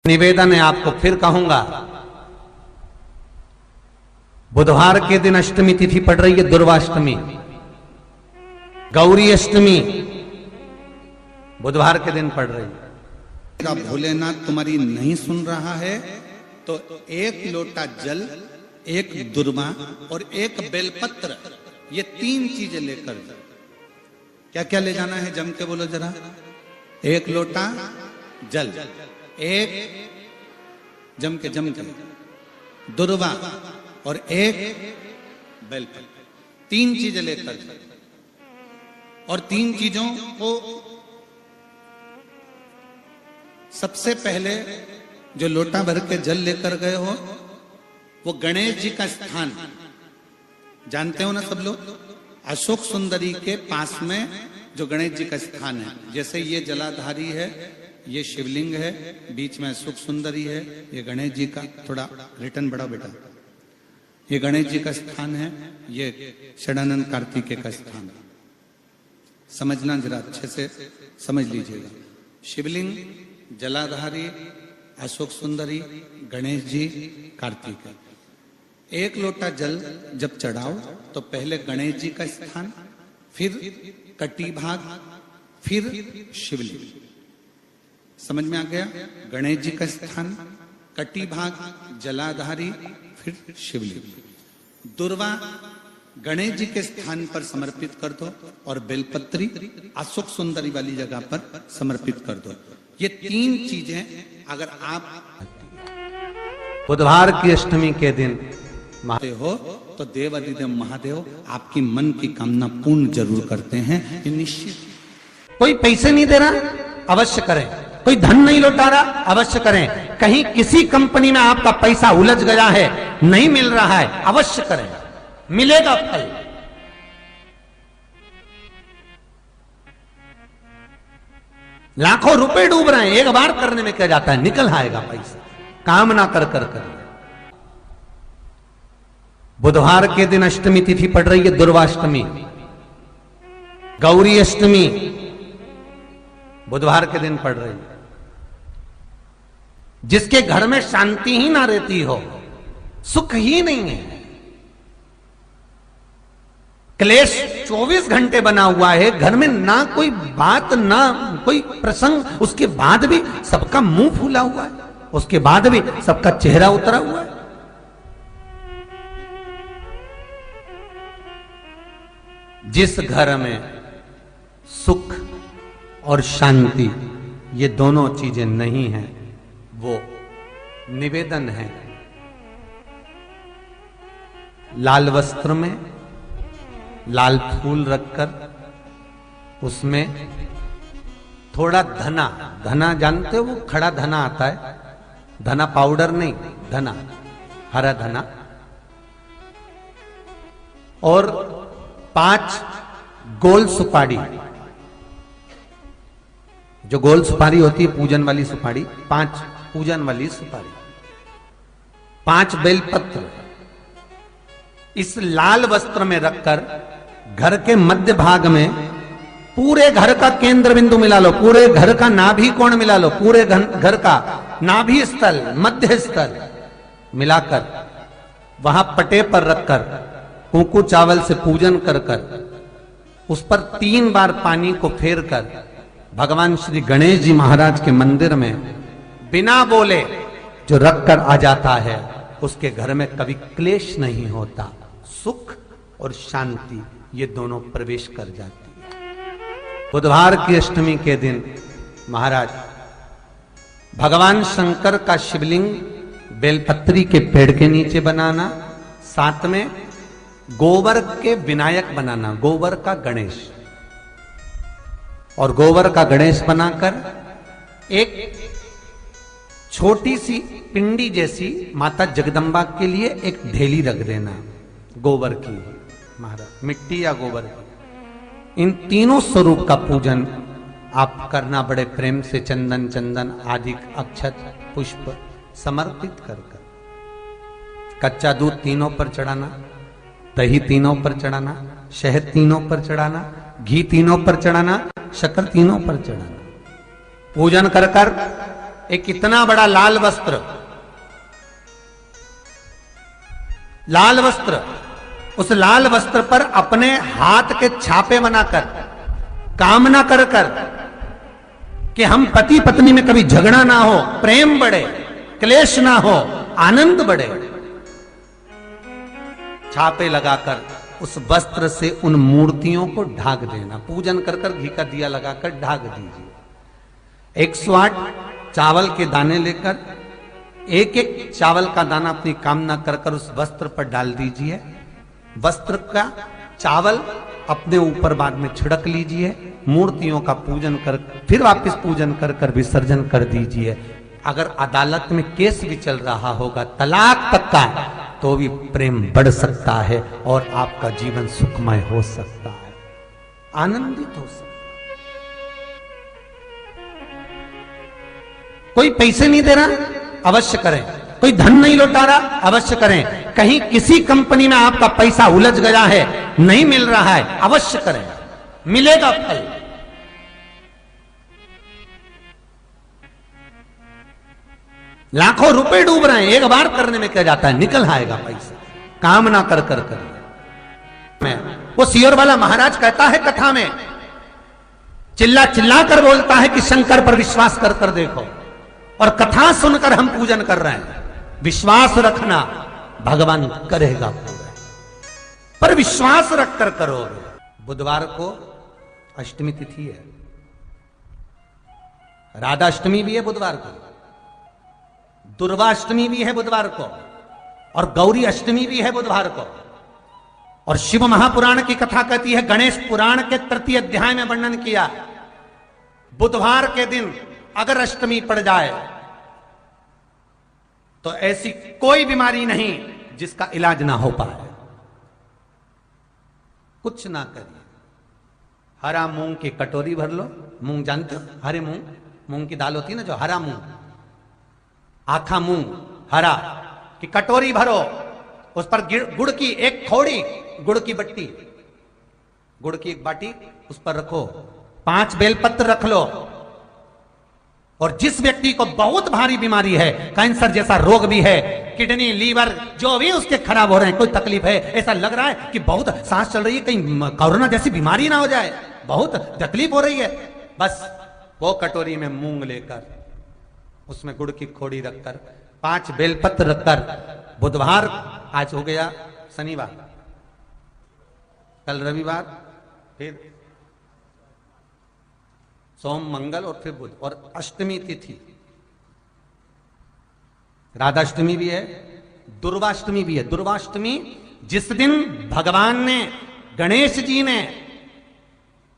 निवेदन है आपको फिर कहूंगा, बुधवार के दिन अष्टमी तिथि पड़ रही है, दुर्वाष्टमी, गौरी अष्टमी बुधवार के दिन पड़ रही है। भोलेनाथ तुम्हारी नहीं सुन रहा है तो एक लोटा जल, एक दुर्वा और एक बेलपत्र, ये 3 चीजें लेकर क्या क्या ले जाना है, जम के बोलो जरा। एक लोटा जल, एक जम के दुर्वा और एक बेलपत्र, 3 चीजें लेकर, और 3 चीजों को सबसे पहले जो लोटा भर के जल लेकर गए हो वो गणेश जी का स्थान जानते हो ना सब लोग, अशोक सुंदरी के पास में जो गणेश जी का स्थान है, जैसे ये जलाधारी है, ये शिवलिंग है, बीच में अशोक सुंदरी है, ये गणेश जी का, थोड़ा रिटर्न बढ़ाओ बेटा, ये गणेश जी का स्थान है, ये षडानंद कार्तिकेय का स्थान है। समझना जरा अच्छे से समझ लीजिएगा। शिवलिंग, जलाधारी, अशोक सुंदरी, गणेश जी, कार्तिकेय। एक लोटा जल जब चढ़ाओ तो पहले गणेश जी का स्थान, फिर कटी भाग, फिर शिवलिंग। समझ में आ गया? गणेश जी का स्थान, कटी भाग, जलाधारी, फिर शिवलिंग। दुर्वा गणेश जी के स्थान पर समर्पित कर दो और बेलपत्री अशोक सुंदरी वाली जगह पर समर्पित कर दो। ये 3 चीजें अगर आप बुधवार की अष्टमी के दिन हो तो देव अधिदेव महादेव आपकी मन की कामना पूर्ण जरूर करते हैं, ये निश्चित। कोई पैसे नहीं दे रहा, अवश्य करें। कोई धन नहीं लौटा रहा, अवश्य करें। कहीं किसी कंपनी में आपका पैसा उलझ गया है, नहीं मिल रहा है, अवश्य करें, मिलेगा फल। लाखों रुपए डूब रहे हैं, एक बार करने में क्या जाता है, निकल आएगा पैसा, काम ना कर कर कर। बुधवार के दिन अष्टमी तिथि पड़ रही है, दुर्वाष्टमी, गौरी अष्टमी बुधवार के दिन पड़ रही है। जिसके घर में शांति ही ना रहती हो, सुख ही नहीं है, क्लेश 24 घंटे बना हुआ है, घर में ना कोई बात ना कोई प्रसंग, उसके बाद भी सबका मुंह फूला हुआ है, उसके बाद भी सबका चेहरा उतरा हुआ है। जिस घर में सुख और शांति ये दोनों चीजें नहीं हैं, वो निवेदन है लाल वस्त्र में लाल फूल रखकर उसमें थोड़ा धना, धना जानते हो, वो खड़ा धना आता है, धना पाउडर नहीं, धना, हरा धना, और 5 गोल सुपारी, जो गोल सुपारी होती है पूजन वाली सुपारी, 5 पूजन वाली सुपारी, 5 बेलपत्र इस लाल वस्त्र में रखकर घर के मध्य भाग में पूरे घर का केंद्र बिंदु मिला लो, पूरे घर का नाभि कोण मिला लो, पूरे घर का नाभि स्थल, मध्य स्थल मिलाकर वहां पटे पर रखकर कुंकू चावल से पूजन कर कर उस पर 3 बार पानी को फेर कर भगवान श्री गणेश जी महाराज के मंदिर में बिना बोले जो रख कर आ जाता है, उसके घर में कभी क्लेश नहीं होता, सुख और शांति ये दोनों प्रवेश कर जाती है। बुधवार की अष्टमी के दिन महाराज भगवान शंकर का शिवलिंग बेलपत्री के पेड़ के नीचे बनाना, साथ में गोबर के विनायक बनाना, गोबर का गणेश, और गोबर का गणेश बनाकर एक छोटी सी पिंडी जैसी माता जगदम्बा के लिए एक ढेली रख देना, गोबर की, महाराज मिट्टी या गोबर की। इन तीनों स्वरूप का पूजन आप करना बड़े प्रेम से, चंदन चंदन आदि अक्षत पुष्प समर्पित कर कर, कच्चा दूध तीनों पर चढ़ाना, दही तीनों पर चढ़ाना, शहद तीनों पर चढ़ाना, घी तीनों पर चढ़ाना, शक्कर तीनों पर चढ़ाना। पूजन कर कर एक इतना बड़ा लाल वस्त्र, लाल वस्त्र, उस लाल वस्त्र पर अपने हाथ के छापे बनाकर कामना कर कर कि हम पति पत्नी में कभी झगड़ा ना हो, प्रेम बढ़े, क्लेश ना हो, आनंद बढ़े, छापे लगाकर उस वस्त्र से उन मूर्तियों को ढाक देना। पूजन कर कर घी का दिया लगाकर ढाक दीजिए। 108 चावल के दाने लेकर एक एक चावल का दाना अपनी कामना कर कर उस वस्त्र पर डाल दीजिए। वस्त्र का चावल अपने ऊपर बाद में छिड़क लीजिए। मूर्तियों का पूजन कर फिर वापस पूजन कर कर विसर्जन कर दीजिए। अगर अदालत में केस भी चल रहा होगा तलाक तक का, तो भी प्रेम बढ़ सकता है और आपका जीवन सुखमय हो सकता है, आनंदित हो सकता है। कोई पैसे नहीं दे रहा, अवश्य करें। कोई धन नहीं लौटा रहा, अवश्य करें। कहीं किसी कंपनी में आपका पैसा उलझ गया है, नहीं मिल रहा है, अवश्य करें, मिलेगा फल। लाखों रुपए डूब रहे हैं, एक बार करने में क्या जाता है, निकल आएगा पैसा। कामना कर कर कर वो सियोर वाला महाराज कहता है कथा में, चिल्ला चिल्ला कर बोलता है कि शंकर पर विश्वास कर कर देखो, और कथा सुनकर हम पूजन कर रहे हैं। विश्वास रखना, भगवान करेगा पूरा, पर विश्वास रखकर करोगे। बुधवार को अष्टमी तिथि है, राधा अष्टमी भी है बुधवार को, दुर्गा अष्टमी भी है बुधवार को, और गौरी अष्टमी भी है बुधवार को। और शिव महापुराण की कथा कहती है, गणेश पुराण के 3 अध्याय में वर्णन किया, बुधवार के दिन अगर अष्टमी पड़ जाए तो ऐसी कोई बीमारी नहीं जिसका इलाज ना हो पाए। कुछ ना करिए, हरा मूंग की कटोरी भर लो। मूंग जानते हो, हरे मूंग, मूंग की दाल होती है ना जो, हरा मूंग, आखा मूंग हरा की कटोरी भरो, उस पर गुड़ की एक खोड़ी, गुड़ की बट्टी, गुड़ की एक बाटी उस पर रखो, 5 बेलपत्र रख लो। और जिस व्यक्ति को बहुत भारी बीमारी है, कैंसर जैसा रोग भी है, किडनी, लीवर जो भी उसके खराब हो रहे हैं, कोई तकलीफ है, ऐसा लग रहा है कि बहुत सांस चल रही है, कहीं कोरोना जैसी बीमारी ना हो जाए, बहुत तकलीफ हो रही है, बस वो कटोरी में मूंग लेकर उसमें गुड़ की खोड़ी रखकर 5 बेलपत्र रखकर, बुधवार आज हो गया शनिवार, कल रविवार, फिर सोम मंगल और फिर बुध, और अष्टमी तिथि, राधाष्टमी भी है, दुर्वाष्टमी भी है। दुर्वाष्टमी जिस दिन भगवान ने, गणेश जी ने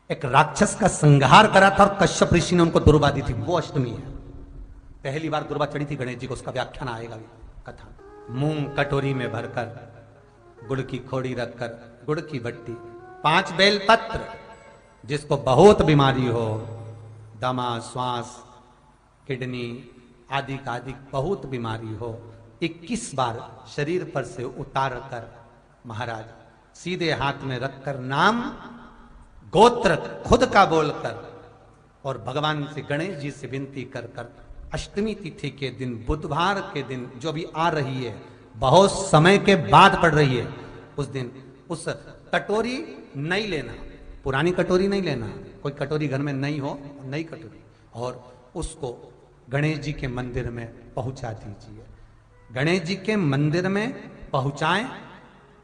एक राक्षस का संहार करा था और कश्यप ऋषि ने उनको दुर्वा दी थी, वो अष्टमी है। पहली बार दुर्वा चढ़ी थी गणेश जी को, उसका व्याख्यान आएगा कथा। मूंग कटोरी में भरकर, गुड़ की खोड़ी रखकर, गुड़ की बट्टी, 5 बेलपत्र, जिसको बहुत बीमारी हो, दमा, श्वास, किडनी आदि का आदि बहुत बीमारी हो, 21 बार शरीर पर से उतार कर महाराज सीधे हाथ में रखकर नाम गोत्र खुद का बोलकर और भगवान से, गणेश जी से विनती कर कर अष्टमी तिथि के दिन, बुधवार के दिन जो भी आ रही है, बहुत समय के बाद पड़ रही है, उस दिन उस कटोरी नहीं लेना, पुरानी कटोरी नहीं लेना, कोई कटोरी घर में नहीं हो, नई कटोरी, और उसको गणेश जी के मंदिर में पहुंचा दीजिए। गणेश जी के मंदिर में पहुंचाएं,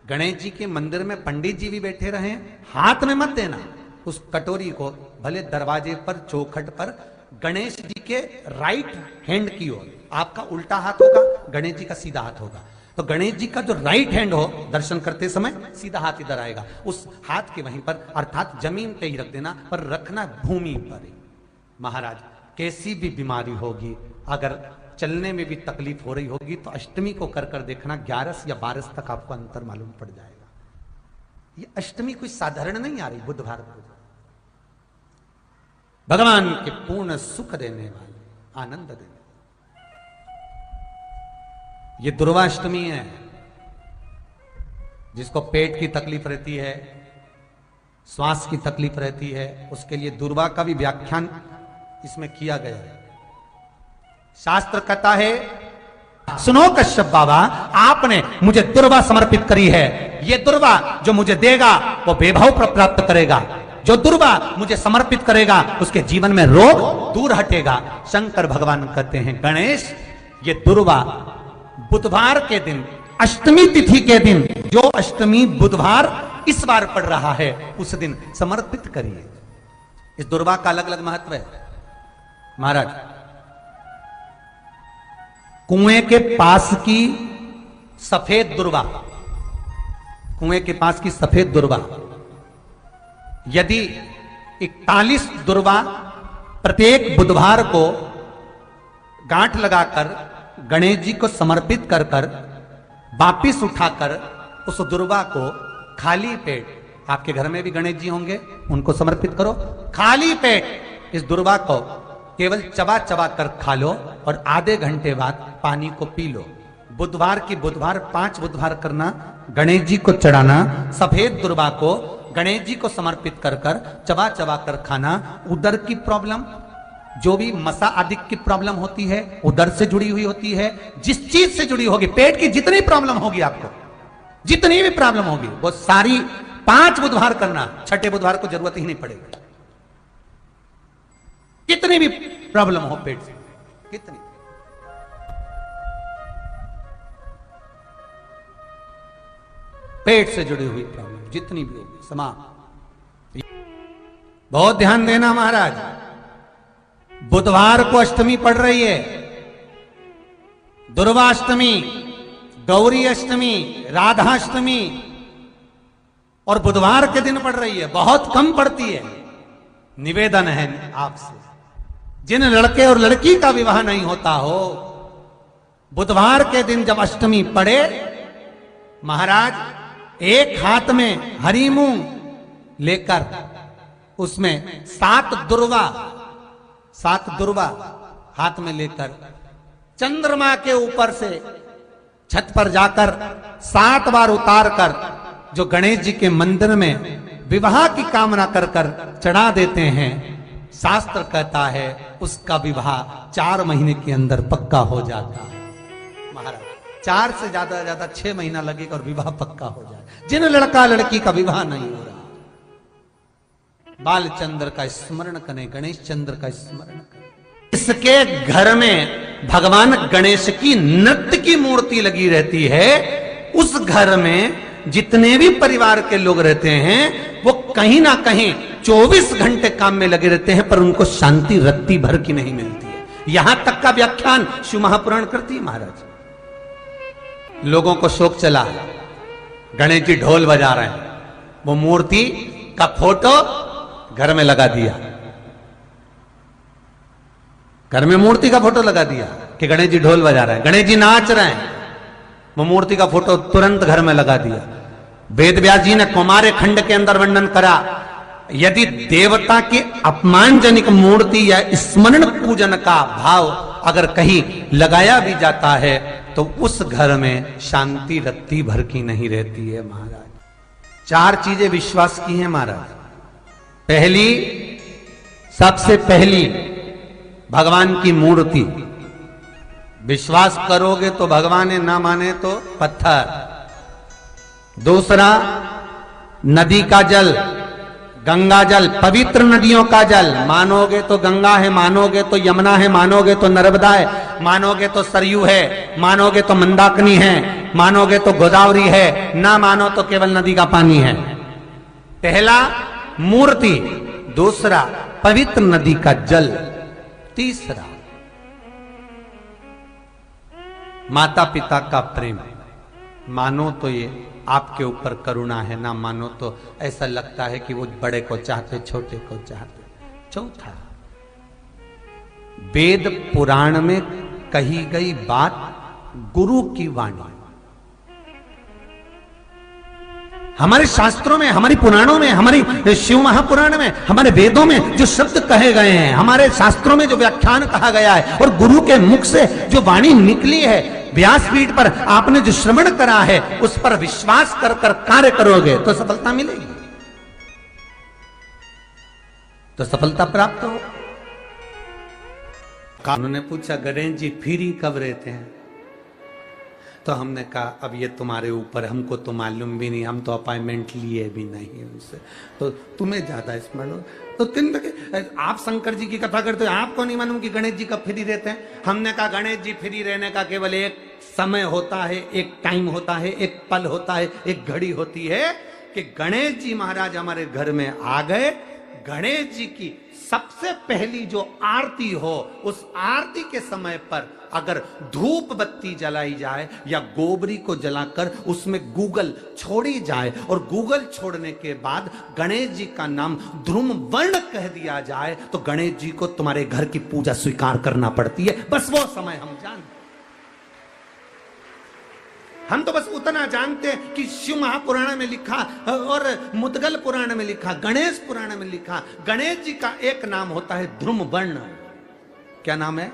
गणेश जी के मंदिर में पंडित जी भी बैठे रहें, हाथ में मत देना उस कटोरी को, भले दरवाजे पर, चौखट पर, गणेश जी के राइट हैंड की ओर, आपका उल्टा हाथ होगा, गणेश जी का सीधा हाथ होगा, तो गणेश जी का जो राइट हैंड हो, दर्शन करते समय सीधा हाथ इधर आएगा, उस हाथ के वहीं पर, अर्थात जमीन पे ही रख देना, पर रखना भूमि पर ही। महाराज कैसी भी बीमारी होगी, अगर चलने में भी तकलीफ हो रही होगी, तो अष्टमी को कर कर देखना, 11 या 12 तक आपको अंतर मालूम पड़ जाएगा। ये अष्टमी कोई साधारण नहीं आ रही, बुधवार को भगवान के पूर्ण सुख देने वाले, आनंद देने वाले। ये दुर्वाष्टमी है, जिसको पेट की तकलीफ रहती है, श्वास की तकलीफ रहती है, उसके लिए दुर्वा का भी व्याख्यान इसमें किया गया है। शास्त्र कहता है, सुनो कश्यप बाबा, आपने मुझे दुर्वा समर्पित करी है। ये दुर्वा जो मुझे देगा वो वैभव प्राप्त करेगा। जो दुर्वा मुझे समर्पित करेगा उसके जीवन में रोग दूर हटेगा। शंकर भगवान कहते हैं, गणेश ये दुर्वा बुधवार के दिन, अष्टमी तिथि के दिन, जो अष्टमी बुधवार इस बार पड़ रहा है उस दिन समर्पित करिए। इस दुर्वा का अलग अलग महत्व है महाराज। कुएं के पास की सफेद दुर्वा, कुएं के पास की सफेद दुर्वा, यदि 41 दुर्वा प्रत्येक बुधवार को गांठ लगाकर गणेश जी को समर्पित कर कर वापिस उठाकर उस दुर्वा को खाली पेट, आपके घर में भी गणेश जी होंगे, उनको समर्पित करो। खाली पेट इस दुर्वा को केवल चबा चबा कर खा लो और आधे घंटे बाद पानी को पी लो। बुधवार की बुधवार 5 बुधवार करना, गणेश जी को चढ़ाना, सफेद दुर्वा को गणेश जी को समर्पित कर कर चबा चबा कर खाना। उदर की प्रॉब्लम, जो भी मसा आदि की प्रॉब्लम होती है उदर से जुड़ी हुई होती है। जिस चीज से जुड़ी होगी, पेट की जितनी प्रॉब्लम होगी, आपको जितनी भी प्रॉब्लम होगी वो सारी 5 बुधवार करना, 6ठे बुधवार को जरूरत ही नहीं पड़ेगी। कितनी भी प्रॉब्लम हो पेट से, कितनी, पेट से जुड़ी हुई प्रॉब्लम जितनी भी होगी समाप्त। बहुत ध्यान देना महाराज, बुधवार को अष्टमी पड़ रही है, दुर्वाष्टमी, गौरी अष्टमी, राधाष्टमी, और बुधवार के दिन पड़ रही है। बहुत कम पड़ती है। निवेदन है आपसे, जिन लड़के और लड़की का विवाह नहीं होता हो, बुधवार के दिन जब अष्टमी पड़े, महाराज एक हाथ में हरी मूंग लेकर उसमें 7 दुर्वा हाथ में लेकर चंद्रमा के ऊपर से छत पर जाकर 7 बार उतार कर जो गणेश जी के मंदिर में विवाह की कामना कर कर चढ़ा देते हैं, शास्त्र कहता है उसका विवाह 4 महीने के अंदर पक्का हो जाता है। महाराज 4 से ज्यादा 6 महीना लगेगा और विवाह पक्का हो जाए। जिन लड़का लड़की का विवाह नहीं हो रहा, बालचंद्र का स्मरण करें, गणेश चंद्र का स्मरण करें। इसके घर में भगवान गणेश की नृत्य की मूर्ति लगी रहती है। उस घर में जितने भी परिवार के लोग रहते हैं वो कहीं ना कहीं 24 घंटे काम में लगे रहते हैं, पर उनको शांति रत्ती भर की नहीं मिलती है। यहां तक का व्याख्यान शिव महापुराण करती है महाराज। लोगों को शोक चला, गणेश जी ढोल बजा रहे हैं, वो मूर्ति का फोटो घर में लगा दिया, घर में मूर्ति का फोटो लगा दिया कि गणेश जी ढोल बजा रहे हैं, गणेश जी नाच रहे हैं, वो मूर्ति का फोटो तुरंत घर में लगा दिया। वेद व्यास जी ने कुमारे खंड के अंदर वर्णन करा, यदि देवता की अपमानजनक मूर्ति या स्मरण पूजन का भाव अगर कहीं लगाया भी जाता है तो उस घर में शांति रत्ती भर की नहीं रहती है महाराज। 4 चीजें विश्वास की हैं महाराज। पहली, सबसे पहली भगवान की मूर्ति, विश्वास करोगे तो भगवान है, ना माने तो पत्थर। दूसरा, नदी का जल, गंगा जल, पवित्र नदियों का जल, मानोगे तो गंगा है, मानोगे तो यमुना है, मानोगे तो नर्मदा है, मानोगे तो सरयू है, मानोगे तो मंदाकिनी है, मानोगे तो गोदावरी है, ना मानो तो केवल नदी का पानी है। पहला मूर्ति, दूसरा पवित्र नदी का जल, तीसरा माता पिता का प्रेम। मानो तो ये आपके ऊपर करुणा है, ना मानो तो ऐसा लगता है कि वो बड़े को चाहते, छोटे को चाहते। चौथा, वेद पुराण में कही गई बात गुरु की वाणी। हमारे शास्त्रों में, हमारी पुराणों में, हमारी शिव महापुराण में, हमारे वेदों में जो शब्द कहे गए हैं, हमारे शास्त्रों में जो व्याख्यान कहा गया है और गुरु के मुख से जो वाणी निकली है, व्यासपीठ पर आपने जो श्रवण करा है, उस पर विश्वास कर कर कार्य करोगे तो सफलता मिलेगी, तो सफलता प्राप्त हो। उन्होंने पूछा गणेश जी फ्री कब रहते हैं? तो हमने कहा अब ये तुम्हारे ऊपर, हमको तो मालूम भी नहीं, हम तो अपॉइंटमेंट लिए भी नहीं उनसे, तो तुम्हें ज्यादा स्मरण हो। तो आप शंकर जी की कथा करते हो, आपको नहीं मालूम कि गणेश जी कब फ्री रहते हैं? हमने कहा गणेश जी फ्री रहने का केवल एक समय होता है, एक टाइम होता है, एक पल होता है, एक घड़ी होती है कि गणेश जी महाराज हमारे घर में आ गए। गणेश जी की सबसे पहली जो आरती हो, उस आरती के समय पर अगर धूप बत्ती जलाई जाए या गोबरी को जलाकर उसमें गूगल छोड़ी जाए और गूगल छोड़ने के बाद गणेश जी का नाम ध्रुम वर्ण कह दिया जाए, तो गणेश जी को तुम्हारे घर की पूजा स्वीकार करना पड़ती है। बस वो समय हम जानते, हम तो बस उतना जानते हैं कि शिव महापुराण में लिखा और मुद्गल पुराण में लिखा, गणेश पुराण में लिखा, गणेश जी का एक नाम होता है ध्रुम वर्ण। क्या नाम है?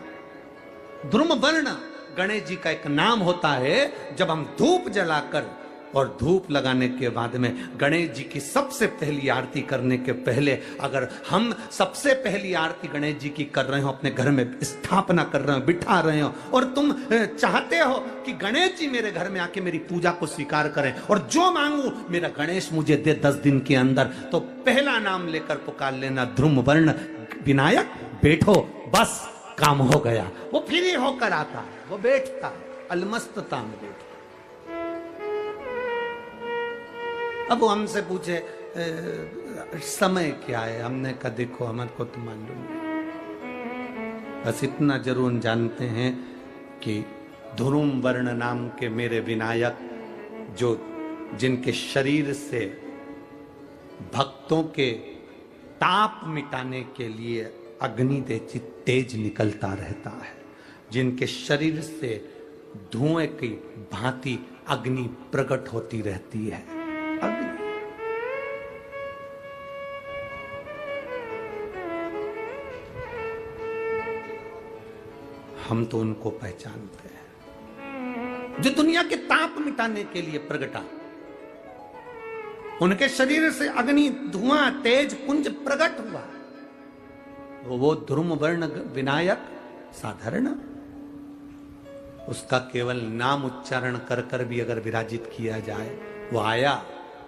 ध्रुम वर्ण गणेश जी का एक नाम होता है। जब हम धूप जलाकर और धूप लगाने के बाद में गणेश जी की सबसे पहली आरती करने के पहले अगर हम सबसे पहली आरती गणेश जी की कर रहे हो, अपने घर में स्थापना कर रहे हो, बिठा रहे हो, और तुम चाहते हो कि गणेश जी मेरे घर में आके मेरी पूजा को स्वीकार करें और जो मांगू मेरा गणेश मुझे दे 10 दिन के अंदर, तो पहला नाम लेकर पुकार लेना ध्रुम वर्ण विनायक, बैठो, बस काम हो गया। वो फ्री होकर आता है, वो बैठता है, अलमस्तता में बैठता। अब वो हमसे पूछे समय क्या है? हमने कहा देखो हमारे को तो मालूम नहीं, बस इतना जरूर जानते हैं कि ध्रुम वर्ण नाम के मेरे विनायक, जो जिनके शरीर से भक्तों के ताप मिटाने के लिए अग्नि तेज निकलता रहता है, जिनके शरीर से धुएं की भांति अग्नि प्रकट होती रहती है। अग्नि हम तो उनको पहचानते हैं जो दुनिया के ताप मिटाने के लिए प्रगटा। उनके शरीर से अग्नि धुआं तेज पुंज प्रकट हुआ। वो ध्रुम वर्ण विनायक साधारण, उसका केवल नाम उच्चारण कर कर भी अगर विराजित किया जाए, वो आया